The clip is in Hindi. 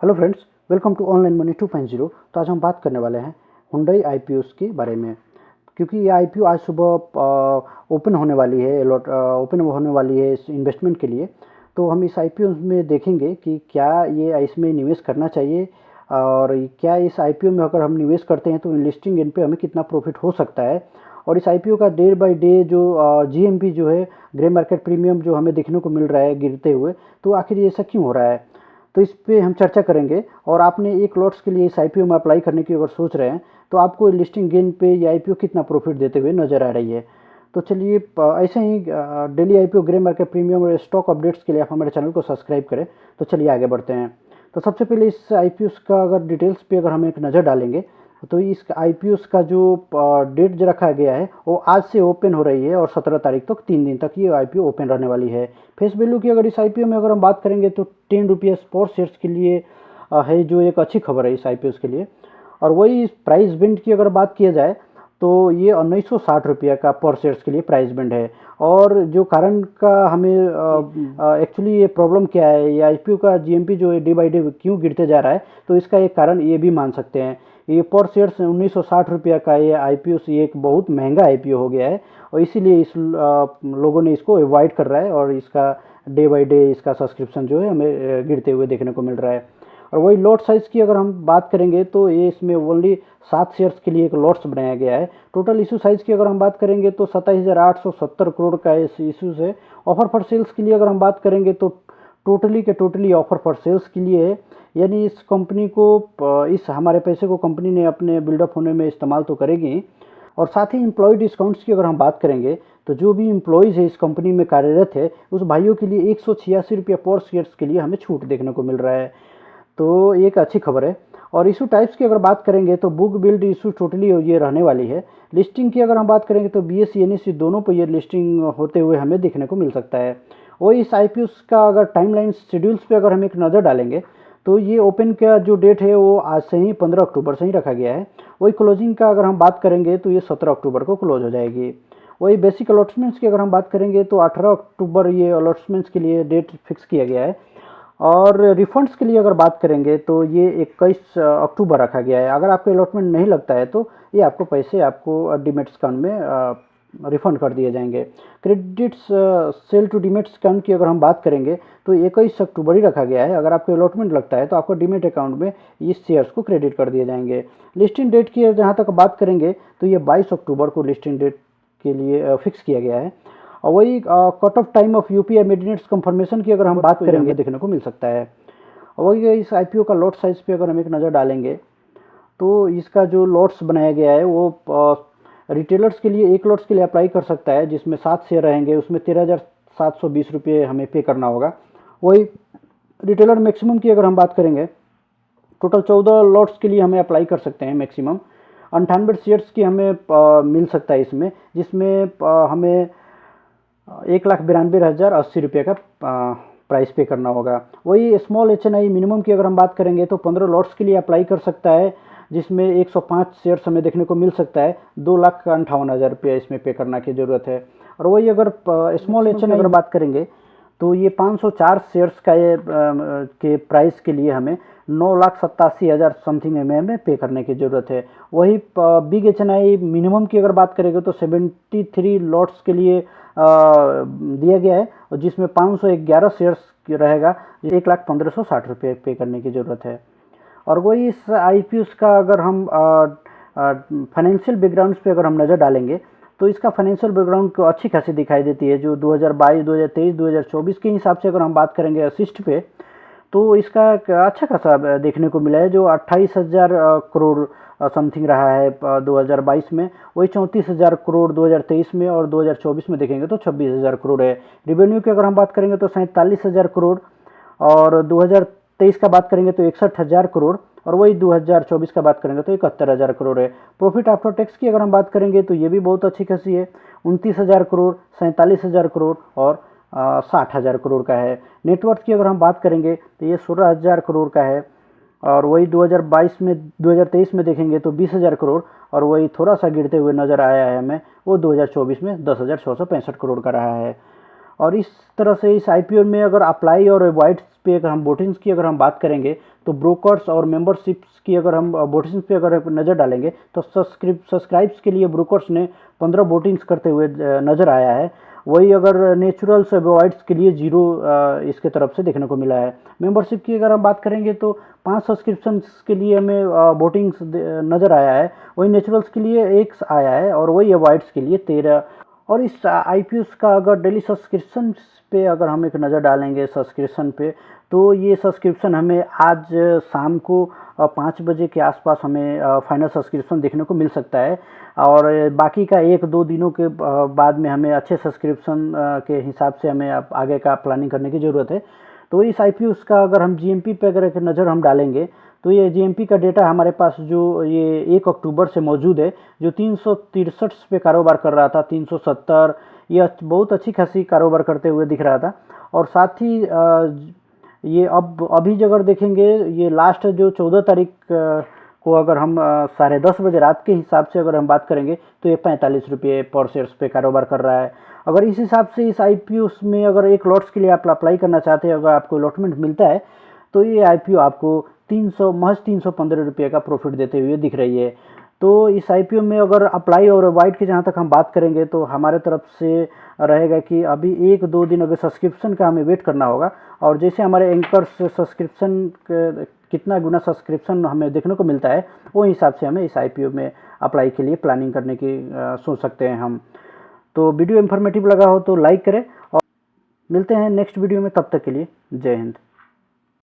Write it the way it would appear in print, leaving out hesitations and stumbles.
Hello friends, welcome to online money 2.0। तो आज हम बात करने वाले हैं हुंडई आईपीओस के बारे में, क्योंकि ये आईपीओ आज सुबह ओपन होने वाली है, ओपन होने वाली है इस इन्वेस्टमेंट के लिए। तो हम इस आईपीओ में देखेंगे कि क्या ये इसमें निवेश करना चाहिए और क्या इस आईपीओ में अगर हम निवेश करते हैं तो लिस्टिंग इन पे हमें कितना प्रॉफिट हो सकता है, और इस आईपीओ का डे बाय डे जो जीएमपी जो है, ग्रे मार्केट प्रीमियम जो हमें देखने को मिल रहा है गिरते हुए, तो आखिर ये ऐसा क्यों हो रहा है। तो इस पे हम चर्चा करेंगे। और आपने एक लॉट्स के लिए इस आईपीओ में अप्लाई करने की अगर सोच रहे हैं तो आपको लिस्टिंग गेन पे ये आईपीओ कितना प्रॉफिट देते हुए नजर आ रही है। तो चलिए, ऐसे ही daily IPO, grey market premium और स्टॉक अपडेट्स के लिए आप हमारे चैनल को सब्सक्राइब करें। तो चलिए आगे बढ़ते हैं। तो सबसे पहले इस आईपीओ का अगर डिटेल्स पे अगर हम एक नज़र डालेंगे तो इस आईपीओ का जो डेट जो रखा गया है वो आज से ओपन हो रही है, और 17 तारीख तक 3 दिन तक ये आईपीओ ओपन रहने वाली है। फेस वैल्यू की अगर इस आईपीओ में अगर हम बात करेंगे तो 10 रुपीज़ पर शेयर्स के लिए है, जो एक अच्छी खबर है इस आईपीओ के लिए। और वही प्राइस बैंड की अगर बात किया जाए तो ये 1960 रुपये का पर शेयर्स के लिए प्राइस बैंड है। और जो कारण का हमें एक्चुअली ये प्रॉब्लम क्या है, ये आईपीओ का जीएमपी जो है डे बाई डे क्यों गिरते जा रहा है, तो इसका एक कारण ये भी मान सकते हैं। ये पर शेयर्स 1960 रुपये का ये आईपीओ से एक बहुत महंगा आईपीओ हो गया है, और इसीलिए इस लोगों ने इसको अवॉइड कर रहा है, और इसका डे बाई डे इसका सब्सक्रिप्शन जो है हमें गिरते हुए देखने को मिल रहा है। और वही लॉट साइज़ की अगर हम बात करेंगे तो ये इसमें ओनली 7 शेयर्स के लिए एक लॉट्स बनाया गया है। टोटल इशू साइज़ की अगर हम बात करेंगे तो 27,870 करोड़ का इस इशूज़ है। ऑफर फॉर सेल्स के लिए अगर हम बात करेंगे तो टोटली ऑफर फॉर सेल्स के लिए है, यानी इस कंपनी को इस हमारे पैसे को कंपनी ने अपने बिल्डअप होने में इस्तेमाल तो करेगी। और साथ ही एम्प्लॉय डिस्काउंट्स की अगर हम बात करेंगे तो जो भी एम्प्लॉयज़ है इस कंपनी में कार्यरत है उस भाइयों के लिए 186 रुपये पर शेयर्स के लिए हमें छूट देखने को मिल रहा है। तो एक अच्छी खबर है। और इशू टाइप्स की अगर बात करेंगे तो बुक बिल्ड इशू टोटली ये रहने वाली है। लिस्टिंग की अगर हम बात करेंगे तो बीएसई एनएसई दोनों पर ये लिस्टिंग होते हुए हमें देखने को मिल सकता है। वही इस आईपीओ का अगर टाइमलाइन शेड्यूल्स पे अगर हम एक नज़र डालेंगे तो ये ओपन का जो डेट है वो आज से ही 15 अक्टूबर से ही रखा गया है। वही क्लोजिंग का अगर हम बात करेंगे तो ये 17 अक्टूबर को क्लोज हो जाएगी। वही बेसिक अलॉटमेंट्स की अगर हम बात करेंगे तो 18 अक्टूबर ये अलॉटमेंट्स के लिए डेट फिक्स किया गया है। और रिफंड्स के लिए अगर बात करेंगे तो ये 21 अक्टूबर रखा गया है। अगर आपको अलॉटमेंट नहीं लगता है तो ये आपको पैसे आपको डीमेट अकाउंट में रिफंड कर दिए जाएंगे। Credits sell to demat account की अगर हम बात करेंगे तो 21 अक्टूबर ही रखा गया है। अगर आपको अलॉटमेंट लगता है तो आपको डीमेट अकाउंट में इस शेयर्स को क्रेडिट कर दिए जाएंगे। लिस्टिंग डेट की जहाँ तक बात करेंगे तो ये 22 अक्टूबर को लिस्टिंग डेट के लिए फिक्स किया गया है। और वही cut off time of UPI midnight's confirmation की अगर हम बात करेंगे देखने को मिल सकता है। और वही इस आईपीओ का लॉट साइज पे अगर हम एक नज़र डालेंगे तो इसका जो लॉट्स बनाया गया है वो रिटेलर्स के लिए एक लॉट्स के लिए अप्लाई कर सकता है, जिसमें 7 शेयर रहेंगे, उसमें 13,720 रुपये हमें पे करना होगा। वही रिटेलर मैक्सिमम की अगर हम बात करेंगे टोटल 14 लॉट्स के लिए हमें अप्लाई कर सकते हैं मैक्सिमम। 98 शेयर्स की हमें मिल सकता है इसमें, जिसमें हमें 1,92,080 रुपये का प्राइस पे करना होगा। वही स्मॉल एचएनआई मिनिमम की अगर हम बात करेंगे तो 15 लॉट्स के लिए अप्लाई कर सकता है, जिसमें 105 शेयर्स हमें देखने को मिल सकता है। 2,58,000 रुपये इसमें पे करना की ज़रूरत है। और वही अगर स्मॉल एचएनआई अगर बात करेंगे तो ये 504 शेयर्स का ये के प्राइस के लिए हमें 9,87,000 समथिंग में पे करने की ज़रूरत है। वही बिग एचएनआई मिनिमम की अगर बात करेंगे तो 73 लॉट्स के लिए दिया गया है, और जिसमें 511 शेयर्स रहेगा, 1,1560 रुपये पे करने की ज़रूरत है। और वही इस आईपीओ का अगर हम फाइनेंशियल बैकग्राउंड पे अगर हम नज़र डालेंगे तो इसका फाइनेंशियल बैकग्राउंड को अच्छी खासी दिखाई देती है। जो 2022, 2023, 2024 के हिसाब से अगर हम बात करेंगे असिस्ट पे, तो इसका एक अच्छा खासा देखने को मिला है, जो 28,000 करोड़ समथिंग रहा है 2022 में। वही 34,000 करोड़ 2023 में, और 2024 में देखेंगे तो 26,000 करोड़ है। रिवेन्यू की अगर हम बात करेंगे तो 47,000 करोड़, और 2023 का बात करेंगे तो 61,000 करोड़, और वही 2024 का बात करेंगे तो 71,000 करोड़ है। प्रॉफिट आफ्टर टैक्स की अगर हम बात करेंगे तो ये भी बहुत अच्छी खासी है, 29,000 करोड़, 47,000 करोड़ और 60,000 करोड़ का है। नेटवर्थ की अगर हम बात करेंगे तो ये 16,000 करोड़ का है, और वही 2023 में देखेंगे तो 20,000 करोड़, और वही थोड़ा सा गिरते हुए नज़र आया है हमें, वो 2024 में 10,665 करोड़ का रहा है। और इस तरह से इस आईपीओ में अगर अप्लाई और अवॉइड्स पे अगर हम वोटिंग्स की अगर हम बात करेंगे तो ब्रोकर्स और मेंबरशिप्स की अगर हम वोटिंग्स पे अगर नज़र डालेंगे तो सब्सक्राइब्स के लिए ब्रोकर्स ने 15 वोटिंग्स करते हुए नज़र आया है। वही अगर नेचुरल्स अवॉइड्स के लिए 0 इसके तरफ से देखने को मिला है। मेंबरशिप की अगर हम बात करेंगे तो 5 सब्सक्रिप्शंस के लिए हमें वोटिंग्स नज़र आया है। वही नेचुरल्स के लिए 1 आया है और वही अवॉइड्स के लिए 13। और इस आईपीओस का अगर डेली सब्सक्रिप्शन पे अगर हम एक नज़र डालेंगे सब्सक्रिप्शन पे, तो ये सब्सक्रिप्शन हमें आज शाम को 5 बजे के आसपास हमें फाइनल सब्सक्रिप्शन देखने को मिल सकता है। और बाकी का 1-2 दिनों के बाद में हमें अच्छे सब्सक्रिप्शन के हिसाब से हमें अब आगे का प्लानिंग करने की ज़रूरत है। तो इस आईपीओस का अगर हम जीएमपी पे अगर एक नज़र हम डालेंगे तो ये जीएमपी का डेटा हमारे पास जो ये 1 अक्टूबर से मौजूद है, जो 363 पे कारोबार कर रहा था, 370, ये बहुत अच्छी खासी कारोबार करते हुए दिख रहा था। और साथ ही ये अब अभी अगर देखेंगे ये लास्ट जो 14 तारीख को अगर हम 10:30 बजे रात के हिसाब से अगर हम बात करेंगे तो ये 45 रुपये पर शेयर्स पे कारोबार कर रहा है। अगर इस हिसाब से इस आईपीओ में अगर एक लॉट्स के लिए आप अप्लाई करना चाहते हैं, अगर आपको अलॉटमेंट मिलता है तो ये आईपीओ आपको महज 315 रुपये का प्रॉफिट देते हुए दिख रही है। तो इस आईपीओ में अगर अप्लाई और अवॉइड की जहाँ तक हम बात करेंगे तो हमारे तरफ से रहेगा कि अभी 1-2 दिन अगर सब्सक्रिप्शन का हमें वेट करना होगा। और जैसे हमारे एंकर्स सब्सक्रिप्शन कितना गुना सब्सक्रिप्शन हमें देखने को मिलता है, वो हिसाब से हमें इस आईपीओ में अप्लाई के लिए प्लानिंग करने की सोच सकते हैं हम। तो वीडियो इन्फॉर्मेटिव लगा हो तो लाइक करें और मिलते हैं नेक्स्ट वीडियो में। तब तक के लिए जय हिंद।